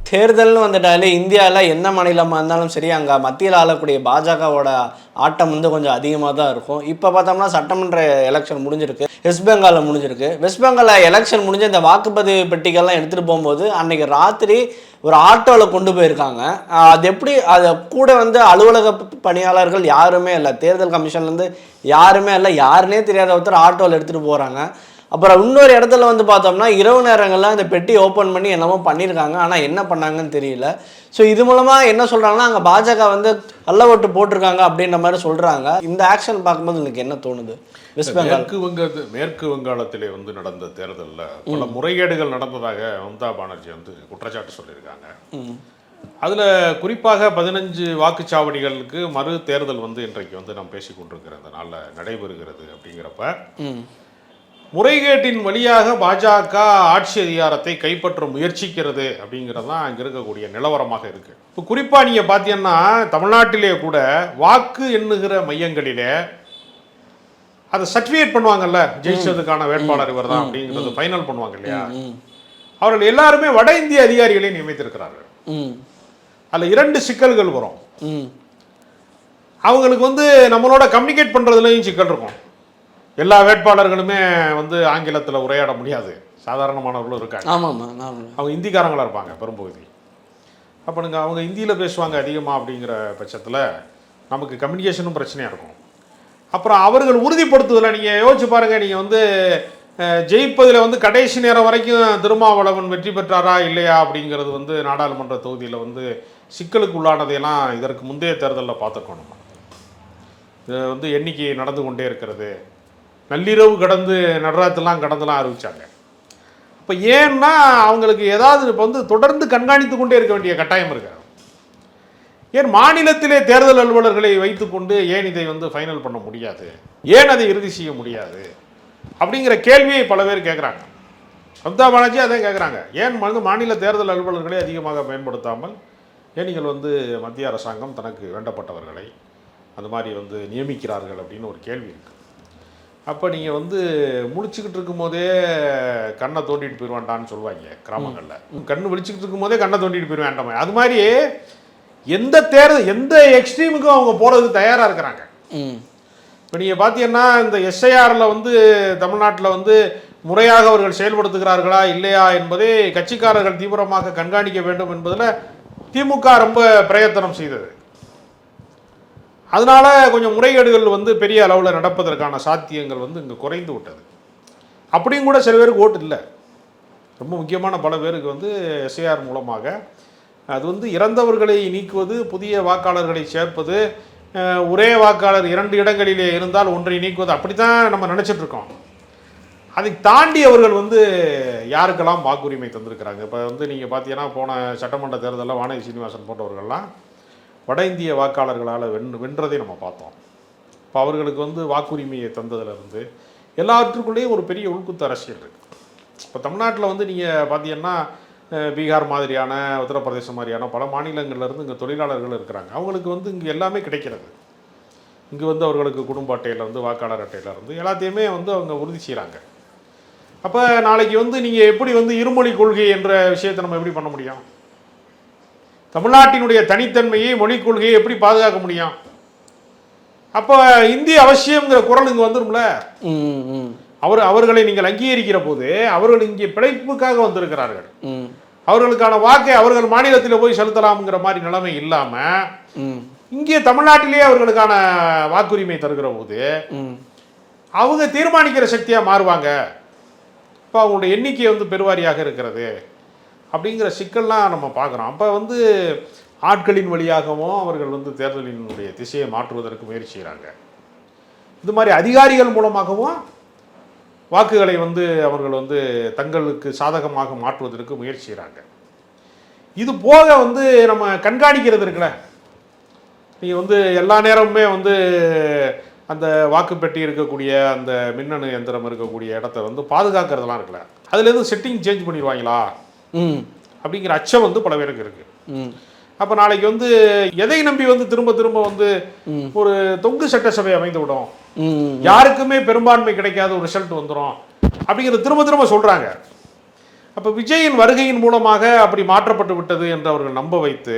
தேர்தல்னு வந்துட்டாலே இந்தியாவில் எந்த மாநிலமாக இருந்தாலும் சரி, அங்கே மத்தியில் ஆளக்கூடிய பாஜகவோட ஆட்டம் வந்து கொஞ்சம் அதிகமாக தான் இருக்கும். இப்போ பார்த்தோம்னா சட்டமன்ற எலெக்ஷன் முடிஞ்சிருக்கு, வெஸ்ட் பெங்காலில் முடிஞ்சிருக்கு. வெஸ்ட் பெங்காலில் எலெக்ஷன் முடிஞ்சு இந்த வாக்குப்பதிவு பெட்டிகள்லாம் எடுத்துகிட்டு போகும்போது அன்றைக்கி ராத்திரி ஒரு ஆட்டோவில் கொண்டு போயிருக்காங்க. அது எப்படி, அது கூட வந்து அலுவலக பணியாளர்கள் யாருமே இல்லை, தேர்தல் கமிஷன்லேருந்து யாருமே இல்லை, யாருன்னே தெரியாத ஒருத்தர் ஆட்டோவில் எடுத்துகிட்டு போகிறாங்க. அப்புறம் இன்னொரு இடத்துல வந்து பார்த்தோம்னா இரவு நேரங்களில் இந்த பெட்டி ஓப்பன் பண்ணி என்னமோ பண்ணியிருக்காங்க, ஆனால் என்ன பண்ணாங்கன்னு தெரியல. ஸோ இது மூலமாக என்ன சொல்கிறாங்கன்னா, அங்கே பாஜக வந்து கள்ள ஓட்டு போட்டிருக்காங்க அப்படின்ற மாதிரி சொல்கிறாங்க. இந்த ஆக்ஷன் பார்க்கும்போது எனக்கு என்ன தோணுது, வெஸ்ட் பெங்கால் மேற்கு வங்காளத்திலே வந்து நடந்த தேர்தலில் பல முறைகேடுகள் நடந்ததாக மம்தா பானர்ஜி வந்து குற்றச்சாட்டு சொல்லியிருக்காங்க. அதில் குறிப்பாக 15 வாக்குச்சாவடிகளுக்கு மறு தேர்தல் வந்து இன்றைக்கு வந்து நாம் பேசி கொண்டிருக்கிறதுனால நடைபெறுகிறது. அப்படிங்கிறப்ப முறைகேட்டின் வழியாக பாஜக ஆட்சி அதிகாரத்தை கைப்பற்ற முயற்சிக்கிறது அப்படிங்கிறது தான் இங்கே இருக்கக்கூடிய நிலவரமாக இருக்குது. இப்போ குறிப்பாக நீங்கள் பார்த்தீங்கன்னா தமிழ்நாட்டிலே கூட வாக்கு எண்ணுகிற மையங்களிலே அதை சர்டிஃபிகேட் பண்ணுவாங்கல்ல, ஜெயிச்சதுக்கான வேட்பாளர் இவர் தான் அப்படிங்கிறது ஃபைனல் பண்ணுவாங்க இல்லையா, அவர்கள் எல்லாருமே வட இந்திய அதிகாரிகளை நியமித்திருக்கிறார்கள். அதில் 2 சிக்கல்கள் வரும். அவங்களுக்கு வந்து நம்மளோட கம்யூனிகேட் பண்ணுறதுலையும் சிக்கல் இருக்கும். எல்லா வேட்பாளர்களுமே வந்து ஆங்கிலத்தில் உரையாட முடியாது, சாதாரணமானவர்களும் இருக்காங்க. அவங்க ஹிந்திக்காரங்களாக இருப்பாங்க பெரும்பகுதி. அப்போ அவங்க ஹிந்தியில் பேசுவாங்க அதிகமாக. அப்படிங்கிற பட்சத்தில் நமக்கு கம்யூனிகேஷனும் பிரச்சனையாக இருக்கும். அப்புறம் அவர்கள் உறுதிப்படுத்துவதில் நீங்கள் யோசிச்சு பாருங்கள், நீங்கள் வந்து ஜெயிப்பதில் வந்து கடைசி நேரம் வரைக்கும் திருமாவளவன் வெற்றி பெற்றாரா இல்லையா அப்படிங்கிறது வந்து நாடாளுமன்ற தொகுதியில் வந்து சிக்கலுக்கு உள்ளானதையெல்லாம் இதற்கு முந்தைய தேர்தலில் பார்த்துக்கணும். இது வந்து எண்ணிக்கை நடந்து கொண்டே இருக்கிறது, நள்ளிரவு கடந்து நடராத்திரலாம் கடந்துலாம் அறிவிச்சாங்க. இப்போ ஏன்னா அவங்களுக்கு ஏதாவது இப்போ வந்து தொடர்ந்து கண்காணித்து கொண்டே இருக்க வேண்டிய கட்டாயம் இருக்கு. ஏன் மாநிலத்திலே தேர்தல் அலுவலர்களை வைத்துக்கொண்டு ஏன் இதை வந்து ஃபைனல் பண்ண முடியாது, ஏன் அதை இறுதி செய்ய முடியாது அப்படிங்கிற கேள்வியை பல பேர் கேட்குறாங்க. மம்தா பானர்ஜி அதை கேட்குறாங்க, ஏன் வந்து மாநில தேர்தல் அலுவலர்களை அதிகமாக பயன்படுத்தாமல் ஏன் நீங்கள் வந்து மத்திய அரசாங்கம் தனக்கு வேண்டப்பட்டவர்களை அந்த மாதிரி வந்து நியமிக்கிறார்கள் அப்படின்னு ஒரு கேள்வி இருக்குது. அப்போ நீங்கள் வந்து முடிச்சுக்கிட்டு இருக்கும் போதே கண்ணை தோண்டிட்டு போயிடுவான்டான்னு சொல்லுவாங்க கிராமங்களில். கண்ணு விழிச்சுக்கிட்டு இருக்கும் போதே கண்ணை தோண்டிட்டு போயிடுவேன்டாம. அது மாதிரி எந்த தேர்தல் எந்த எக்ஸ்ட்ரீமுக்கும் அவங்க போகிறதுக்கு தயாராக இருக்கிறாங்க. இப்போ நீங்கள் பார்த்தீங்கன்னா இந்த எஸ்ஐஆரில் வந்து தமிழ்நாட்டில் வந்து முறையாக அவர்கள் செயல்படுத்துகிறார்களா இல்லையா என்பதை கட்சிக்காரர்கள் தீவிரமாக கண்காணிக்க வேண்டும் என்பதில் திமுக ரொம்ப பிரயத்தனம் செய்தது. அதனால கொஞ்சம் முறைகேடுகள் வந்து பெரிய அளவில் நடப்பதற்கான சாத்தியங்கள் வந்து இங்கே குறைந்து விட்டது. அப்படியும் கூட சில பேருக்கு ஓட்டு இல்லை. ரொம்ப முக்கியமான பல பேருக்கு வந்து எஸ்ஐஆர் மூலமாக அது வந்து இறந்தவர்களை நீக்குவது, புதிய வாக்காளர்களை சேர்ப்பது, ஒரே வாக்காளர் 2 இடங்களிலே இருந்தால் ஒன்றை நீக்குவது, அப்படி தான் நம்ம நினச்சிட்ருக்கோம். அதை தாண்டி அவர்கள் வந்து யாருக்கெல்லாம் வாக்குரிமை தந்திருக்கிறாங்க. இப்போ வந்து நீங்கள் பார்த்தீங்கன்னா போன சட்டமன்ற தேர்தலில் வானதி சீனிவாசன் போன்றவர்கள்லாம் வட இந்திய வாக்காளர்களால் வென்றதை நம்ம பார்த்தோம். இப்போ அவர்களுக்கு வந்து வாக்குரிமையை தந்ததுலேருந்து எல்லாற்றுக்குள்ளேயும் ஒரு பெரிய உள்குத்து அரசியல் இருக்குது. இப்போ தமிழ்நாட்டில் வந்து நீங்கள் பார்த்தீங்கன்னா பீகார் மாதிரியான, உத்தரப்பிரதேசம் மாதிரியான பல மாநிலங்கள்லேருந்து இங்கே தொழிலாளர்கள் இருக்கிறாங்க. அவங்களுக்கு வந்து இங்கே எல்லாமே கிடைக்கிறது. இங்கே வந்து அவர்களுக்கு குடும்ப அட்டையிலேருந்து வாக்காளர் அட்டையிலேருந்து எல்லாத்தையுமே வந்து அவங்க உறுதி செய்கிறாங்க. அப்போ நாளைக்கு வந்து நீங்கள் எப்படி வந்து இருமொழி கொள்கை என்ற விஷயத்தை நம்ம எப்படி பண்ண முடியும்? தமிழ்நாட்டினுடைய தனித்தன்மையை, மொழிக் கொள்கையை எப்படி பாதுகாக்க முடியும்? அப்போ இந்தி அவசியம்ங்கிற குரல் இங்கே வந்துடும்ல. அவர்களை நீங்கள் அங்கீகரிக்கிற போது அவர்கள் இங்கே பிழைப்புக்காக வந்திருக்கிறார்கள். அவர்களுக்கான வாக்கை அவர்கள் மாநிலத்தில் போய் செலுத்தலாம்ங்கிற மாதிரி நிலைமை இல்லாமல் இங்கே தமிழ்நாட்டிலேயே அவர்களுக்கான வாக்குரிமை தருகிற போது அவங்க தீர்மானிக்கிற சக்தியாக மாறுவாங்க. இப்போ அவங்களுடைய எண்ணிக்கை வந்து பெருவாரியாக இருக்கிறது அப்படிங்கிற சிக்கல்லாம் நம்ம பார்க்குறோம். அப்போ வந்து ஆட்களின் வழியாகவும் அவர்கள் வந்து தேர்தலினுடைய திசையை மாற்றுவதற்கு முயற்சி செய்கிறாங்க. இது மாதிரி அதிகாரிகள் மூலமாகவும் வாக்குகளை வந்து அவர்கள் வந்து தங்களுக்கு சாதகமாக மாற்றுவதற்கு முயற்சி செய்கிறாங்க. இது போக வந்து நம்ம கண்காணிக்கிறது இருக்குல்ல, நீங்கள் வந்து எல்லா நேரமுமே வந்து அந்த வாக்குப்பெட்டி இருக்கக்கூடிய அந்த மின்னணு எந்திரம் இருக்கக்கூடிய இடத்த வந்து பாதுகாக்கிறதுலாம் இருக்குல்ல, அதுலேருந்து செட்டிங் சேஞ்ச் பண்ணிடுவாங்களா அப்படிங்கிற அச்சம் வந்து பல பேருக்கு இருக்கு. அப்போ நாளைக்கு வந்து எதை நம்பி வந்து திரும்ப திரும்ப வந்து ஒரு தொங்கு சட்டசபை அமைந்து விடும், யாருக்குமே பெரும்பான்மை கிடைக்காத ஒரு ரிசல்ட் வந்துடும் அப்படிங்கிறது திரும்ப திரும்ப சொல்றாங்க. அப்போ விஜயின் வருகையின் மூலமாக அப்படி மாற்றப்பட்டு விட்டது என்று அவர்கள் நம்ப வைத்து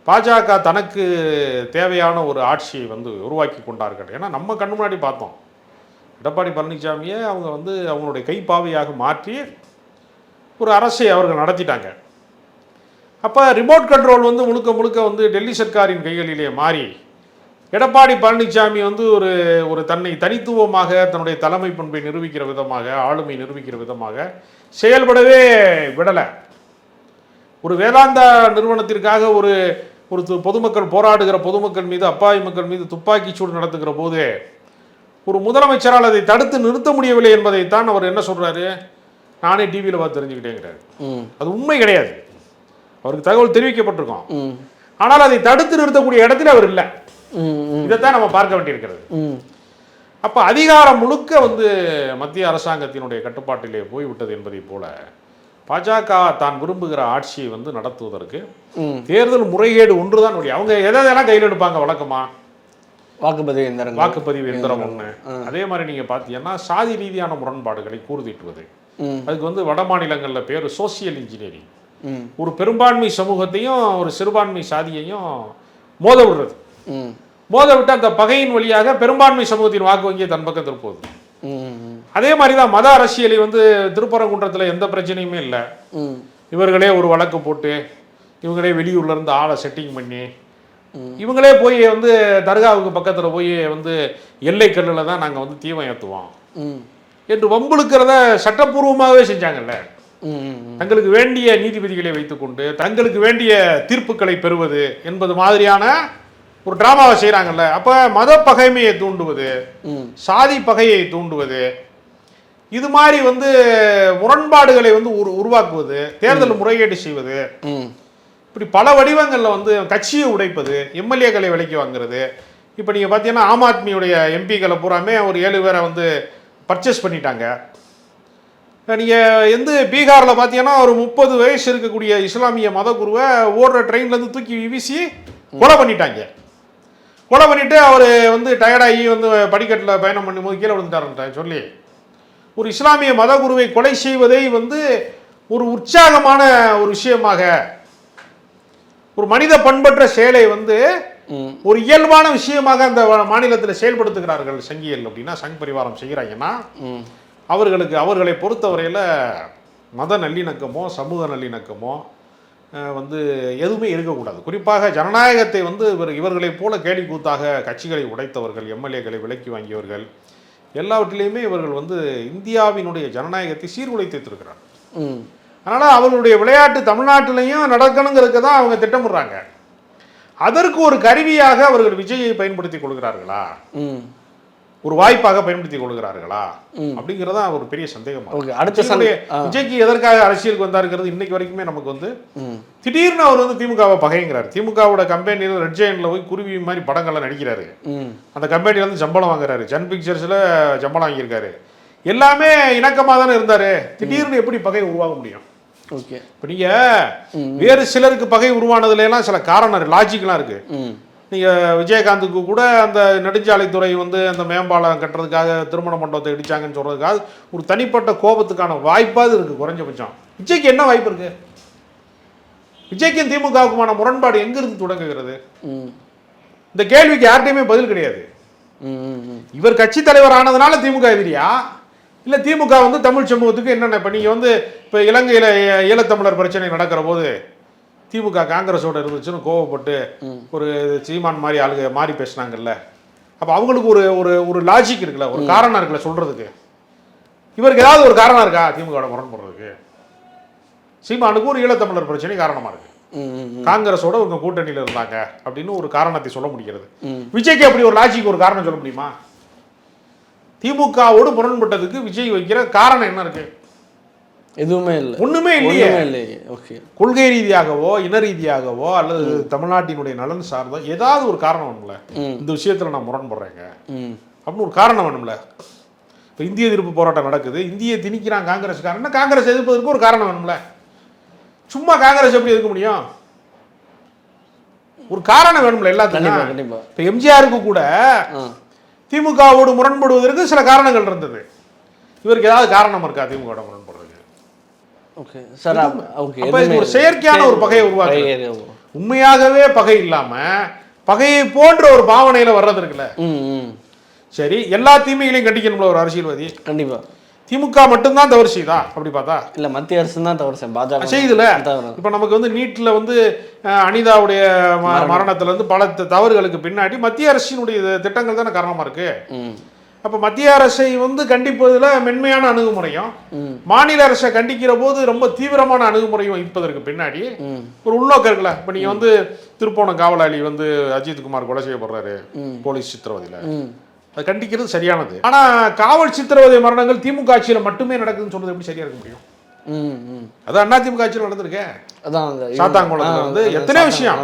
பாஜக தனக்கு தேவையான ஒரு ஆட்சியை வந்து உருவாக்கி கொண்டார்கள். ஏன்னா நம்ம கண்ணு முன்னாடி பார்த்தோம், எடப்பாடி பழனிசாமியை அவங்க வந்து அவங்களுடைய கைப்பாவையாக மாற்றி ஒரு அரசை அவர்கள் நடத்திட்டாங்க. அப்போ ரிமோட் கண்ட்ரோல் வந்து முழுக்க முழுக்க வந்து டெல்லி சர்க்காரின் கைகளிலே மாறி எடப்பாடி பழனிசாமி வந்து ஒரு தன்னை தனித்துவமாக தன்னுடைய தலைமை பண்பை நிரூபிக்கிற விதமாக, ஆளுமை நிரூபிக்கிற விதமாக செயல்படவே விடலை. ஒரு வேதாந்தா நிறுவனத்திற்காக ஒரு பொதுமக்கள் போராடுகிற பொதுமக்கள் மீது, அப்பாவி மக்கள் மீது துப்பாக்கி சூடு நடத்துகிற போது ஒரு முதலமைச்சரால் அதை தடுத்து நிறுத்த முடியவில்லை என்பதைத்தான் அவர் என்ன சொல்றாரு, நானே டிவியில் பார்த்து தெரிஞ்சுக்கிட்டேங்கிறாரு. அது உண்மை கிடையாது, அவருக்கு தகவல் தெரிவிக்கப்பட்டிருக்கோம். ஆனால் அதை தடுத்து நிறுத்தக்கூடிய இடத்துல அவர் இல்லை. இதைத்தான் நம்ம பார்க்க வேண்டியிருக்கிறது. அப்ப அதிகாரம் முழுக்க வந்து மத்திய அரசாங்கத்தினுடைய கட்டுப்பாட்டிலே போய்விட்டது என்பதை போல பாஜக தான் விரும்புகிற ஆட்சியை வந்து நடத்துவதற்கு தேர்தல் முறைகேடு ஒன்றுதான் வழி. அவங்க எதெல்லாம் கையில் எடுப்பாங்க வழக்கமா, வாக்குப்பதிவு எந்திரம் ஒண்ணு. அதே மாதிரி நீங்க பாத்தீங்கன்னா சாதி ரீதியான முரண்பாடுகளை கூர்தீட்டுவது, அதுக்கு வந்து வட மாநிலங்கள்ல பேரு சோசியல் இன்ஜினியரிங். ஒரு பெரும்பான்மை சமூகத்தையும் ஒரு சிறுபான்மை சாதியையும் மோத விடுறது. மோத விட்டு அந்த பகையின் வழியாக பெரும்பான்மை சமூகத்தின் வாக்கு வங்கியை தன் பக்கம் திருப்போது. அதே மாதிரிதான் மத அரசியலை வந்து திருப்பரங்குன்றத்தில் எந்த பிரச்சனையுமே இல்லை, இவர்களே ஒரு வழக்கு போட்டு இவங்களே வெளியூர்ல இருந்து ஆளை செட்டிங் பண்ணி இவங்களே போய் வந்து தர்காவுக்கு பக்கத்தில் போய் வந்து எல்லை கல்லில் தான் நாங்கள் வந்து தீவம் ஏற்றுவோம் என்று வம்புழுக்கிறத சட்டப்பூர்வமாகவே செஞ்சாங்கல்ல. தங்களுக்கு வேண்டிய நீதிபதிகளை வைத்துக்கொண்டு தங்களுக்கு வேண்டிய தீர்ப்புகளை பெறுவது என்பது மாதிரியான ஒரு டிராமாவை செய்கிறாங்கல்ல. அப்போ மத பகைமையை தூண்டுவது, சாதி பகையை தூண்டுவது, இது மாதிரி வந்து முரண்பாடுகளை வந்து உருவாக்குவது, தேர்தல் முறைகேடு செய்வது, இப்படி பல வடிவங்களில் வந்து கட்சியை உடைப்பது, எம்எல்ஏக்களை விலைக்கு வாங்குறது. இப்போ நீங்கள் பார்த்தீங்கன்னா ஆம் ஆத்மியுடைய எம்பிக்களை பூராமே ஒரு 7 பேரை வந்து பர்ச்சேஸ் பண்ணிட்டாங்க. நீங்கள் எந்த பீகாரில் பார்த்தீங்கன்னா ஒரு 30 வயசு இருக்கக்கூடிய இஸ்லாமிய மத குருவை ஓடுற ட்ரெயின்லேருந்து தூக்கி வீசி கொலை பண்ணிட்டாங்க. கொலை பண்ணிவிட்டு அவர் வந்து டயர்டாகி வந்து படிக்கட்டில் பயணம் பண்ணும்போது கீழே விழுந்துட்டாருன்ட்டாங்க சொல்லி ஒரு இஸ்லாமிய மத குருவை கொலை செய்வதை வந்து ஒரு உற்சாகமான ஒரு விஷயமாக, ஒரு மனித பண்பற்ற செயலை வந்து ஒரு இயல்பான விஷயமாக அந்த மாநிலத்தில் செயல்படுத்துகிறார்கள் சங்கிகள். அப்படின்னா சங் பரிவாரம் செய்கிறாங்கன்னா அவர்களை பொறுத்தவரையில் மத நல்லிணக்கமோ சமூக நல்லிணக்கமோ வந்து எதுவுமே இருக்கக்கூடாது. குறிப்பாக ஜனநாயகத்தை வந்து இவர்களைப் போல கேலி கூத்தாக கட்சிகளை உடைத்தவர்கள், எம்எல்ஏக்களை விலக்கி வாங்கியவர்கள், எல்லாவற்றிலையுமே இவர்கள் வந்து இந்தியாவினுடைய ஜனநாயகத்தை சீர்குலைத்திருக்கிறார். அதனால் அவர்களுடைய விளையாட்டு தமிழ்நாட்டிலையும் நடக்கணுங்கிறதுக்கு தான் அவங்க திட்டமிடுறாங்க. அதற்கு ஒரு கருவியாக அவர்கள் விஜயை பயன்படுத்தி கொள்கிறார்களா, ஒரு வாய்ப்பாக பயன்படுத்திக் கொள்கிறார்களா அப்படிங்கிறதா ஒரு பெரிய சந்தேகம். விஜய்க்கு எதற்காக அரசியலுக்கு வந்தாருங்கிறது இன்னைக்கு வரைக்குமே நமக்கு வந்து திடீர்னு அவர் வந்து திமுகவை பகைங்கிறார். திமுகவோட கம்பெனியில் ரெட் ஜெயன்ட்ல போய் குருவி மாதிரி படங்கள்லாம் நடிக்கிறாரு. அந்த கம்பெனில இருந்து சம்பளம் வாங்குறாரு. ஜன் பிக்சர்ஸ்ல சம்பளம் வாங்கியிருக்காரு. எல்லாமே இணக்கமாக தானே இருந்தாரு. திடீர்னு எப்படி பகை உருவாக முடியும்? இப்போ நீங்க வேறு சிலருக்கு பகை உருவானதுல எல்லாம் சில காரணம் லாஜிக்லாம் இருக்கு. நீங்கள் விஜயகாந்துக்கு கூட அந்த நெடுஞ்சாலைத்துறை வந்து அந்த மேம்பாலம் கட்டுறதுக்காக திருமண மண்டபத்தை இடிச்சாங்கன்னு சொல்கிறதுக்காக ஒரு தனிப்பட்ட கோபத்துக்கான வாய்ப்பாவது இருக்குது குறைஞ்சபட்சம். விஜய்க்கு என்ன வாய்ப்பு இருக்கு? விஜய்க்கும் திமுகவுக்குமான முரண்பாடு எங்கிருந்து தொடங்குகிறது? இந்த கேள்விக்கு யார்கிட்டையுமே பதில் கிடையாது. இவர் கட்சி தலைவர் ஆனதுனால திமுக எதிரியா, இல்லை திமுக வந்து தமிழ் சமூகத்துக்கு என்னென்ன? இப்போ நீங்கள் வந்து இப்போ இலங்கையில் ஈழத்தமிழர் பிரச்சனை நடக்கிற போது திமுக காங்கிரஸோட இருந்துச்சுன்னு கோவப்பட்டு ஒரு சீமான் மாதிரி ஆளுங்க மாறி பேசினாங்கல்ல. அப்போ அவங்களுக்கு ஒரு லாஜிக் இருக்குல்ல, ஒரு காரணம் இருக்குல்ல சொல்றதுக்கு. இவருக்கு ஏதாவது ஒரு காரணம் இருக்கா திமுக முரண்படுறதுக்கு? சீமானுக்கு ஒரு ஈழத்தமிழர் பிரச்சனை காரணமா இருக்கு, காங்கிரஸோட உங்க கூட்டணியில் இருந்தாங்க அப்படின்னு ஒரு காரணத்தை சொல்ல முடிகிறது. விஜய்க்கு அப்படி ஒரு லாஜிக் ஒரு காரணம் சொல்ல முடியுமா? திமுகவோடு முரண்பட்டதுக்கு விஜய் வைக்கிற காரணம் என்ன இருக்கு? எதுவுமே இல்லை, ஒண்ணுமே இல்லையே. கொள்கை ரீதியாகவோ இன ரீதியாகவோ அல்லது தமிழ்நாட்டினுடைய நலன் சார்ந்தோ ஏதாவது ஒரு காரணம் வேணும்ல. இந்த விஷயத்துல நான் முரண்படுறேங்க அப்படின்னு ஒரு காரணம் வேணும்ல. இப்போ இந்திய எதிர்ப்பு போராட்டம் நடக்குது, இந்தியை திணிக்கிறான் காங்கிரஸ்காரன், காங்கிரஸ் எதிர்ப்பதற்கு ஒரு காரணம் வேணும்ல. சும்மா காங்கிரஸ் எப்படி எதிர்க்க முடியும்? ஒரு காரணம் வேணும்ல எல்லாத்துக்கும். இப்போ எம்ஜிஆருக்கு கூட திமுகவோடு முரண்படுவதற்கு சில காரணங்கள் இருந்தது. இவருக்கு ஏதாவது காரணம் இருக்கா திமுக முரண்படுறது? Okay sir. ஓகே, அப்ப இது ஒரு செயற்கையான ஒரு பகையை உருவாக்கு. உண்மையாகவே பகை இல்லாம பகையை போன்ற ஒரு பாவனையில வர்றது இருக்குல்ல. சரி, எல்லா தீமைகளையும் கண்டிக்கணும்ல ஒரு அரசியல்வாதி. கண்டிப்பா. திமுக மட்டும்தான் தவறு செய்தா அப்படி பார்த்தா? இல்ல, மத்திய அரசு தான் தவறு செய்யும், பாஜக செய்யுதுல. இப்ப நமக்கு வந்து நீட்ல வந்து அனிதாவுடைய மரணத்துல இருந்து பல தவறுகளுக்கு பின்னாடி மத்திய அரசினுடைய திட்டங்கள் தானே காரணமா இருக்கு. அப்ப மத்திய அரசை வந்து கண்டிப்பதுல மென்மையான அணுகுமுறையும், மாநில அரசை கண்டிக்கிற போது ரொம்ப தீவிரமான அணுகுமுறையும் இருப்பதற்கு பின்னாடி ஒரு உள்நோக்கம் இருக்குல்ல. இப்ப நீங்க வந்து திருப்போணம் காவலாளி வந்து அஜித்குமார் கொலை செய்யப்படுறாரு போலீஸ் சித்திரவதையில, அதை கண்டிக்கிறது சரியானது. ஆனா காவல் சித்திரவதை மரணங்கள் திமுக ஆட்சியில மட்டுமே நடக்குதுன்னு சொல்றது எப்படி சரியா இருக்க முடியும்? அதான் அதிமுக ஆட்சியில் நடந்திருக்கேன். சாத்தாங்குளத்துல வந்து எத்தனை விஷயம்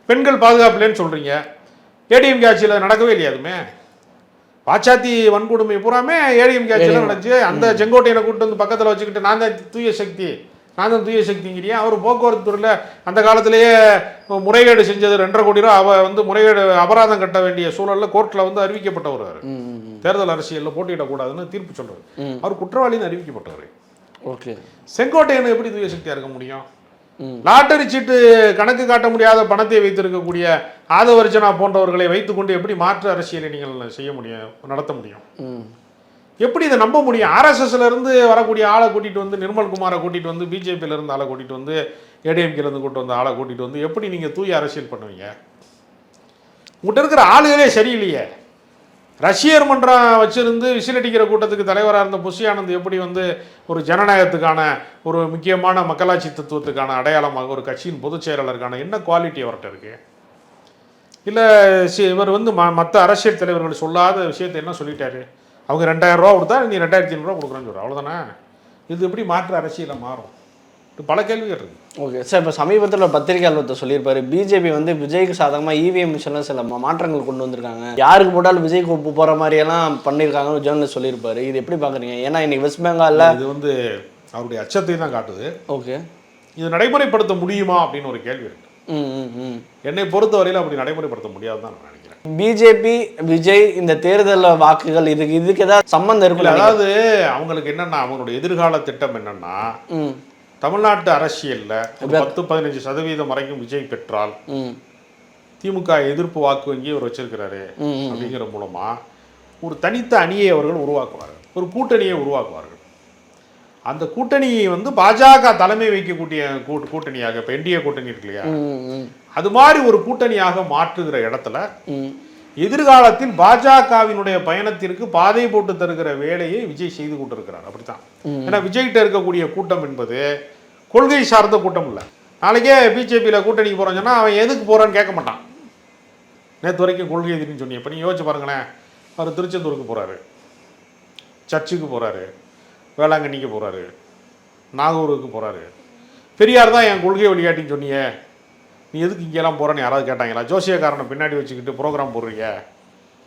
பெண்கள் பாதுகாப்புலன்னு சொல்றீங்க. ஏடிஎம்கே ஆட்சியில் நடக்கவே இல்லையா? அதுமே பாச்சாத்தி வன்கொடுமை பூராமே ஏடிஎம்கே ஆட்சியில் நடந்துச்சு. அந்த செங்கோட்டையனை கூட்டு வந்து பக்கத்தில் வச்சுக்கிட்டு நான் தான் தூய சக்திங்கிறியா? அவர் போக்குவரத்து துறையில் அந்த காலத்திலேயே முறைகேடு செஞ்சது 2.5 கோடி ரூபா வந்து முறைகேடு அபராதம் கட்ட வேண்டிய சூழலில் கோர்ட்டில் வந்து அறிவிக்கப்பட்டவர். தேர்தல் அரசியலில் போட்டியிடக்கூடாதுன்னு தீர்ப்பு சொல்றாரு. அவர் குற்றவாளின்னு அறிவிக்கப்பட்டவர். ஓகே, செங்கோட்டையனை எப்படி தூய சக்தியாக இருக்க முடியும்? லாட்டரி சீட்டு கணக்கு காட்ட முடியாத பணத்தை வைத்திருக்கக்கூடிய ஆதவர்ஜனா போன்றவர்களை வைத்துக்கொண்டு எப்படி மாற்று அரசியலை நீங்கள் செய்ய முடியும், நடத்த முடியும்? எப்படி இதை நம்ப முடியும்? ஆர்எஸ்எஸ்ல இருந்து வரக்கூடிய ஆளை கூட்டிட்டு வந்து, நிர்மல்குமாரை கூட்டிட்டு வந்து, பிஜேபியில இருந்து ஆளை கூட்டிட்டு வந்து, ஏடிஎம்கேல இருந்து கூட்டு வந்து ஆளை கூட்டிட்டு வந்து எப்படி நீங்க தூய அரசியல் பண்ணுவீங்க? உங்கள்கிட்ட இருக்கிற ஆளுகளே சரியில்லையே. ரஷ்யர் மன்றம் வச்சிருந்து விசிலடிக்கிற கூட்டத்துக்கு தலைவராக இருந்த புஷி ஆனந்த் எப்படி வந்து ஒரு ஜனநாயகத்துக்கான ஒரு முக்கியமான மக்களாட்சி தத்துவத்துக்கான அடையாளமாக ஒரு கட்சியின் பொதுச் செயலாளருக்கான என்ன குவாலிட்டி அவர்கிட்ட இருக்கு? இல்லை இவர் வந்து மற்ற அரசியல் தலைவர்கள் சொல்லாத விஷயத்தை என்ன சொல்லிட்டாரு? அவங்க 2000 ரூபா கொடுத்தா நீ 2500 ரூபா கொடுக்குறேன்னு சொல்ற, அவ்வளோதானே? இது எப்படி மாற்று அரசியலில் மாறும்? பல கேள்விகள் இருக்கு. ஓகே சார், இப்போ சமீபத்தில் ஒரு பத்திரிகையாளர் சொல்லியிருப்பாரு, பிஜேபி வந்து விஜய்க்கு சாதகமாக இவிஎம் மிஷினில் சில மாற்றங்கள் கொண்டு வந்திருக்காங்க, யாருக்கு போட்டாலும் விஜய்க்கு போகிற மாதிரியெல்லாம் பண்ணியிருக்காங்கன்னு ஜேர்னலிஸ்ட் சொல்லியிருப்பாரு. இது எப்படி பார்க்குறீங்க? ஏன்னா இன்னைக்கு வெஸ்ட் பெங்காலில் இது வந்து அவருடைய அச்சத்தை தான் காட்டுது. ஓகே, இது நடைமுறைப்படுத்த முடியுமா அப்படின்னு ஒரு கேள்வி இருக்கு. என்னை பொறுத்தவரையில் அப்படி நடைமுறைப்படுத்த முடியாது தான் நான் நினைக்கிறேன். பிஜேபி விஜய் இந்த தேர்தல் வாக்குகள் இதுக்கு ஏதாவது சம்பந்தம் இருக்குல்ல? அதாவது அவங்களுக்கு என்னன்னா, அவங்களுடைய எதிர்கால திட்டம் என்னன்னா, தமிழ்நாட்டு அரசியல்ல 10-15% வரைக்கும் விஜய் பெற்றால் திமுக எதிர்ப்பு வாக்கு வங்கி அவர் வச்சிருக்கிறாரு அப்படிங்கிற மூலமா ஒரு தனித்த அணியை அவர்கள் உருவாக்குவார்கள், ஒரு கூட்டணியை உருவாக்குவார்கள். அந்த கூட்டணியை வந்து பாஜக தலைமை வைக்கக்கூடிய கூட்டணியாக, இப்போ என்டிஏ கூட்டணி இருக்கு இல்லையா, அது மாதிரி ஒரு கூட்டணியாக மாற்றுகிற இடத்துல எதிர்காலத்தில் பாஜகவினுடைய பயணத்திற்கு பாதை போட்டு தருகிற வேலையை விஜய் செய்து கொண்டிருக்கிறார். அப்படித்தான். ஏன்னா விஜய்கிட்ட இருக்கக்கூடிய கூட்டம் என்பது கொள்கை சார்ந்த கூட்டம் இல்லை. நாளைக்கே பிஜேபியில் கூட்டணிக்கு போகிறோன்னு சொன்னால் அவன் எதுக்கு போகிறான்னு கேட்க மாட்டான். நேற்று வரைக்கும் கொள்கை எதிரின்னு சொன்னீங்க. இப்போ நீங்கள் யோசிச்சு பாருங்களேன், அவர் திருச்செந்தூருக்கு போகிறாரு, சர்ச்சுக்கு போகிறாரு, வேளாங்கண்ணிக்கு போகிறாரு, நாகூருக்கு போகிறாரு. பெரியார் தான் என் கொள்கை வழிகாட்டின்னு சொன்னியே, நீ எதுக்கு இங்கெல்லாம் போகிறேன்னு யாராவது கேட்டாங்களா? ஜோசியக்காரனை பின்னாடி வச்சுக்கிட்டு ப்ரோக்ராம் போடுறீங்க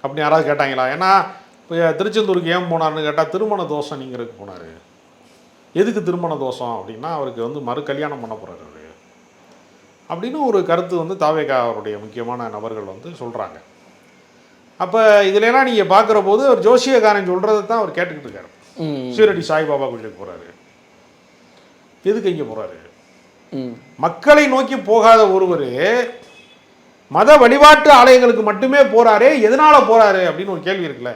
அப்படின்னு யாராவது கேட்டாங்களா? ஏன்னா இப்போ திருச்செந்தூருக்கு ஏன் போனார்னு கேட்டால் திருமண தோஷம் நீங்கிறதுக்கு போனார். எதுக்கு திருமண தோஷம் அப்படின்னா அவருக்கு வந்து மறு கல்யாணம் பண்ண போகிறாரு அப்படின்னு ஒரு கருத்து வந்து தாவேகா அவருடைய முக்கியமான நபர்கள் வந்து சொல்கிறாங்க. அப்போ இதுலலாம் நீங்கள் பார்க்குற போது அவர் ஜோசியக்காரன் சொல்கிறத தான் அவர் கேட்டுக்கிட்டு இருக்காரு. சீரடி சாய்பாபா கோயிலுக்கு போகிறாரு, எதுக்கு இங்கே போகிறாரு? மக்களை நோக்கி போகாத ஒருவர் மத வழிபாட்டு ஆலயங்களுக்கு மட்டுமே போறாரே, எதனால போறாரு அப்படின்னு ஒரு கேள்வி இருக்குல்ல.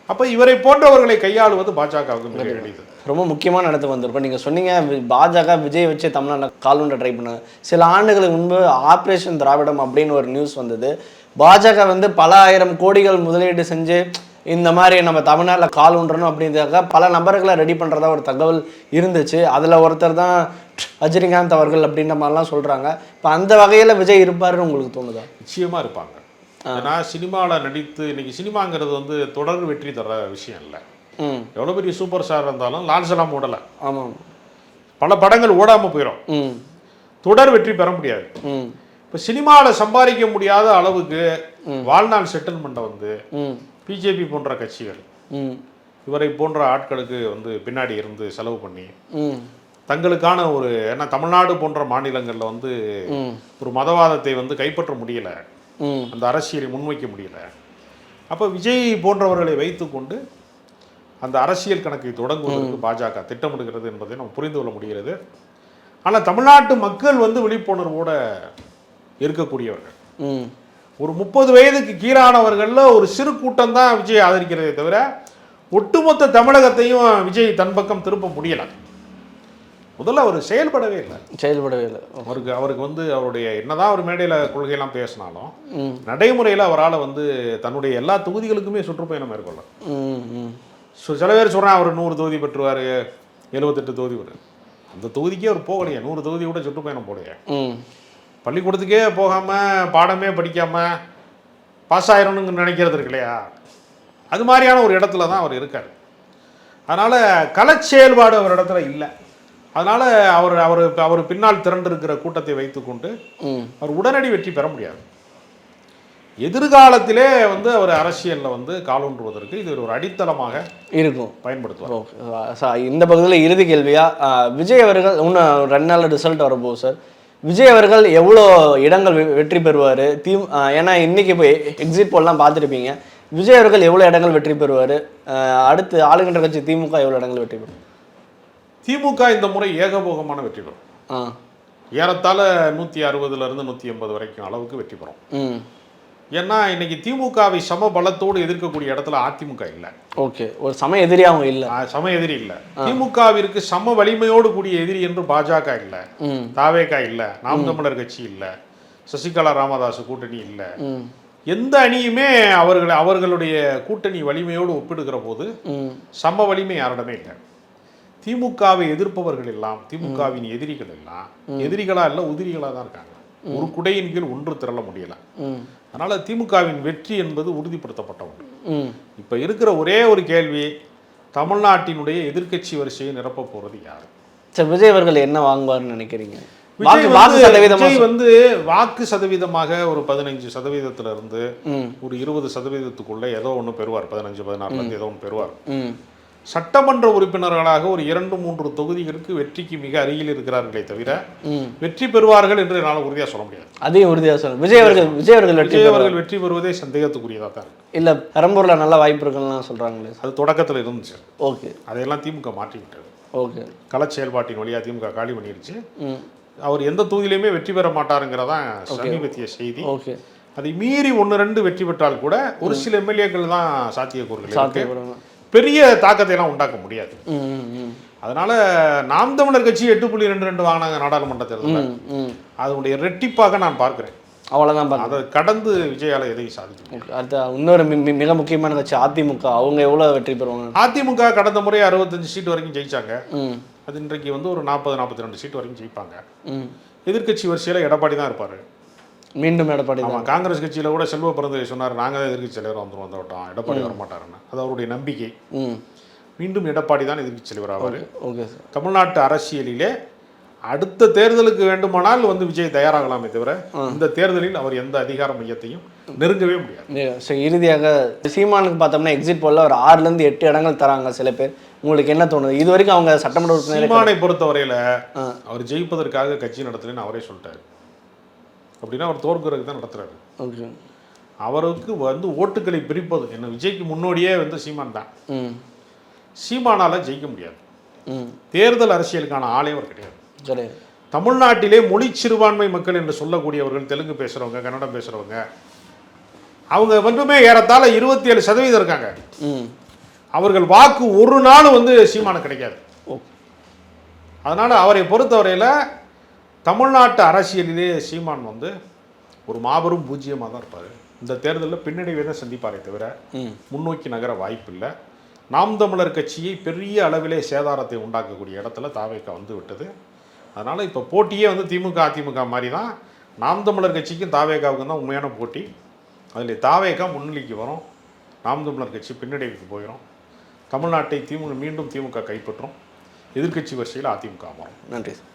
அப்ப இவரை போன்றவர்களை கையாளுவது பாஜகவுக்கு மிக எளிது. ரொம்ப முக்கியமான இடத்துக்கு வந்திருப்போம். நீங்கள் சொன்னீங்க பாஜக விஜய் வச்சு தமிழ்நாட்டில் கால்வெண்ட ட்ரை பண்ண. சில ஆண்டுகளுக்கு முன்பு ஆப்ரேஷன் திராவிடம் அப்படின்னு ஒரு நியூஸ் வந்தது. பாஜக வந்து பல ஆயிரம் கோடிகள் முதலீடு செஞ்சு இந்த மாதிரி நம்ம தமிழ்நாட்டில் கால் ஒன்றணும் அப்படின்றதுக்காக பல நபர்களை ரெடி பண்ணுறதா ஒரு தகவல் இருந்துச்சு. அதில் ஒருத்தர் தான் ரஜினிகாந்த் அவர்கள் அப்படின்ற மாதிரிலாம் சொல்கிறாங்க. இப்போ அந்த வகையில் விஜய் இருப்பாருன்னு உங்களுக்கு தோணுதா? நிச்சயமாக இருப்பாங்க. ஏன்னா சினிமாவில் நடித்து இன்னைக்கு சினிமாங்கிறது வந்து தொடர் வெற்றி தர விஷயம் இல்லை. எவ்வளோ பெரிய சூப்பர் ஸ்டார் இருந்தாலும் லால்சலாம் ஓடலை. ஆமாம், பல படங்கள் ஓடாமல் போயிடும், தொடர் வெற்றி பெற முடியாது. இப்போ சினிமாவில் சம்பாதிக்க முடியாத அளவுக்கு வாழ்நாள் செட்டில்மெண்ட்டை வந்து பிஜேபி போன்ற கட்சிகள் இவரை போன்ற ஆட்களுக்கு வந்து பின்னாடி இருந்து செலவு பண்ணி தங்களுக்கான ஒரு, ஏன்னா தமிழ்நாடு போன்ற மாநிலங்களில் வந்து ஒரு மதவாதத்தை வந்து கைப்பற்ற முடியல, அந்த அரசியலை முன்வைக்க முடியல. அப்போ விஜய் போன்றவர்களை வைத்துக்கொண்டு அந்த அரசியல் கணக்கை தொடங்குவதற்கு பாஜக திட்டமிடுகிறது என்பதை நம்ம புரிந்து கொள்ள முடிகிறது. ஆனால் தமிழ்நாட்டு மக்கள் வந்து விழிப்புணர்வோடு இருக்கக்கூடியவர்கள். ஒரு 30 வயதுக்கு கீழானவர்களில் ஒரு சிறு கூட்டம் தான் விஜய் ஆதரிக்கிறதே தவிர ஒட்டுமொத்த தமிழகத்தையும் விஜய் தன் பக்கம் திருப்ப முடியலை. முதல்ல அவர் செயல்படவே இல்லை. அவருக்கு வந்து அவருடைய என்னதான் ஒரு மேடையில் கொள்கையெல்லாம் பேசினாலும் நடைமுறையில் அவரால் வந்து தன்னுடைய எல்லா தொகுதிகளுக்குமே சுற்றுப்பயணம் மேற்கொள்ள. சில பேர் சொல்கிறேன் அவர் 100 தொகுதி பெற்றுவார், 78 தொகுதி வரும். அந்த தொகுதிக்கே அவர் போகலையே, 100 தொகுதி கூட சுற்றுப்பயணம் போலையே. பள்ளிக்கூடத்துக்கே போகாமல் பாடமே படிக்காமல் பாஸ் ஆயிரணுன்னு நினைக்கிறது இருக்கு இல்லையா, அது மாதிரியான ஒரு இடத்துல தான் அவர் இருக்கார். அதனால் களச்செயல்பாடு அவர் இடத்துல இல்லை. அதனால் அவர் பின்னால் திரண்டிருக்கிற கூட்டத்தை வைத்துக்கொண்டு அவர் உடனடி வெற்றி பெற முடியாது. எதிர்காலத்திலே வந்து அவர் அரசியலில் வந்து காலூன்றுவதற்கு இது ஒரு அடித்தளமாக இருக்கும் பயன்படுத்துவார். இந்த பகுதியில் இறுதி கேள்வியா, விஜய் அவர்கள் இன்னும் 2 நாள் ரிசல்ட் வரப்போகுது சார். விஜய் அவர்கள் எவ்வளோ இடங்கள் வெற்றி பெறுவார்? ஏன்னா இன்னைக்கு இப்போ எக்ஸிட் போல்லாம் பார்த்துருப்பீங்க. விஜய் அவர்கள் எவ்வளோ இடங்கள் வெற்றி பெறுவார்? அடுத்து ஆளுகின்ற கட்சி திமுக எவ்வளோ இடங்கள் வெற்றி பெறும்? திமுக இந்த முறை ஏகபோகமான வெற்றி பெறும். ஏறத்தாழ 160லேருந்து 180 வரைக்கும் அளவுக்கு வெற்றி பெறும். ஏன்னா இன்னைக்கு திமுகவை சம பலத்தோடு எதிர்க்கக்கூடிய இடத்துல அதிமுக இல்லை. ஓகே, ஒரு சம எதிரி அவங்க இல்லை, சம எதிரி இல்லை. திமுகவிற்கு சம வலிமையோடு கூடிய எதிரி என்று பாஜக இல்லை, தாவேகா இல்லை, நாம் தமிழர் கட்சி இல்லை, சசிகலா ராமதாஸ் கூட்டணி இல்லை. எந்த அணியுமே அவர்களுடைய கூட்டணி வலிமையோடு ஒப்பிடுகிற போது சம வலிமை யாரிடமே இல்லை. திமுகவை எதிர்ப்பவர்கள் எல்லாம், திமுகவின் எதிரிகள் எல்லாம் எதிரிகளா இல்லை, உதிரிகளாக தான் இருக்காங்க. ஒரு குடையின் கீழ் ஒன்று திரள முடியல. அதனால திமுகவின் வெற்றி என்பது உறுதிப்படுத்தப்பட்ட ஒன்று. இப்ப இருக்கிற ஒரே ஒரு கேள்வி, தமிழ்நாட்டினுடைய எதிர்க்கட்சி வரிசையை நிரப்ப போறது யாரு? விஜய் அவர்கள் என்ன வாங்குவார்னு நினைக்கிறீங்க? விஜய் வந்து வாக்கு சதவீதமாக ஒரு 15% ஒரு 20% ஏதோ ஒன்று பெறுவார். 15-16 ஏதோ ஒன்று பெறுவார். சட்டமன்ற உறுப்பினர்களாக ஒரு 2-3 தொகுதிகளுக்கு வெற்றிக்கு மிக அருகில் இருக்கிறார்களே தவிர வெற்றி பெறுவார்கள் என்று என்னால் உறுதியாக சொல்ல முடியாது. அதையும் உறுதியாக சொல்ல விஜய் அவர்கள் வெற்றி பெறுவதே சந்தேகத்துக்குரியதாக தான் இருக்கு. இல்லை, பெரம்பூர்ல நல்ல வாய்ப்பு இருக்குன்னு சொல்றாங்களே, அது தொடக்கத்தில் இருந்துச்சு. ஓகே, அதையெல்லாம் திமுக மாற்றி விட்டது. ஓகே, கள செயல்பாட்டின் வழியாக திமுக காலி பண்ணிருச்சு. அவர் எந்த தொகுதியிலுமே வெற்றி பெற மாட்டாருங்கிறதான் சமீபத்திய செய்தி. ஓகே, அதை மீறி 1-2 வெற்றி பெற்றால் கூட ஒரு சில எம்எல்ஏக்கள் தான் சாத்தியக்கூறுகள் பெரிய தாக்கத்தை எல்லாம் உண்டாக்க முடியாது. அதனால நாம் தமிழர் கட்சி 8.22 வாங்கினாங்க நாடாளுமன்ற தேர்தலில். அதனுடைய ரெட்டிப்பாக நான் பார்க்கிறேன். அவ்வளோதான், அதை கடந்து விஜயால எதையும் சாதிக்கும். அடுத்த இன்னொரு மிக முக்கியமான கட்சி அதிமுக, அவங்க எவ்வளோ வெற்றி பெறுவாங்க? அதிமுக கடந்த முறை 65 சீட் வரைக்கும் ஜெயிச்சாங்க. அது இன்றைக்கு வந்து ஒரு 40-42 சீட் வரைக்கும் ஜெயிப்பாங்க. எதிர்கட்சி வரிசையில் எடப்பாடி தான் இருப்பார். மீண்டும் எடப்பாடி. ஆமாம், காங்கிரஸ் கட்சியில் கூட செல்வ பிறந்தகை சொன்னார், நாங்கள் தான் எதிர்கட்சி தலைவர் வந்துவிட்டோம், எடப்பாடி வரமாட்டாருன்னு. அது அவருடைய நம்பிக்கை. மீண்டும் எடப்பாடி தான் எதிர்கட்சி தலைவர் ஆவார். Okay sir. தமிழ்நாட்டு அரசியலிலே அடுத்த தேர்தலுக்கு வேண்டுமானால் வந்து விஜய் தயாராகலாமே தவிர இந்த தேர்தலில் அவர் எந்த அதிகார மையத்தையும் நெருங்கவே முடியாது. இறுதியாக சீமானுக்கு பார்த்தோம்னா எக்ஸிட் போல ஒரு 6லேருந்து 8 இடங்கள் தராங்க சில பேர். உங்களுக்கு என்ன தோணுது? இது வரைக்கும் அவங்க சட்டமன்ற உறுப்பினர் சீமானை பொறுத்தவரையில் அவர் ஜெயிப்பதற்காக கட்சி நடத்தலன்னு அவரே சொல்லிட்டாரு. அப்படின்னா அவர் தோற்கிறதுக்கு தான் நடத்துறாரு. ஓகே, அவருக்கு வந்து ஓட்டுக்களை பிரிப்பது என்ன விஜய்க்கு முன்னோடியே வந்து சீமான் தான். சீமானால ஜெயிக்க முடியாது. தேர்தல் அரசியலுக்கான ஆளே அவர் கிடையாது. தமிழ்நாட்டிலே மொழி சிறுபான்மை மக்கள் என்று சொல்லக்கூடியவர்கள், தெலுங்கு பேசுறவங்க, கன்னடம் பேசுறவங்க, அவங்க மட்டுமே ஏறத்தாழ 27% இருக்காங்க. அவர்கள் வாக்கு ஒரு நாள் வந்து சீமான கிடைக்காது. அதனால அவரை பொறுத்தவரையில் தமிழ்நாட்டு அரசியலிலே சீமான் வந்து ஒரு மாபெரும் பூஜ்ஜியமாக தான் இருப்பார். இந்த தேர்தலில் பின்னடைவை தான் சந்திப்பாரே தவிர முன்னோக்கி நகர வாய்ப்பு இல்லை. நாம் தமிழர் கட்சியை பெரிய அளவிலே சேதாரத்தை உண்டாக்கக்கூடிய இடத்துல தாவேகா வந்து விட்டது. அதனால் இப்போ போட்டியே வந்து திமுக அதிமுக மாதிரி தான். நாம் தமிழர் கட்சிக்கும் தாவேகாவுக்கும் தான் உண்மையான போட்டி. அதில் தாவேகா முன்னிலைக்கு வரும், நாம் தமிழர் கட்சி பின்னடைவுக்கு போயிடும். தமிழ்நாட்டை மீண்டும் திமுக கைப்பற்றும். எதிர்க்கட்சி வரிசையில் அதிமுக வரும். நன்றி சார்.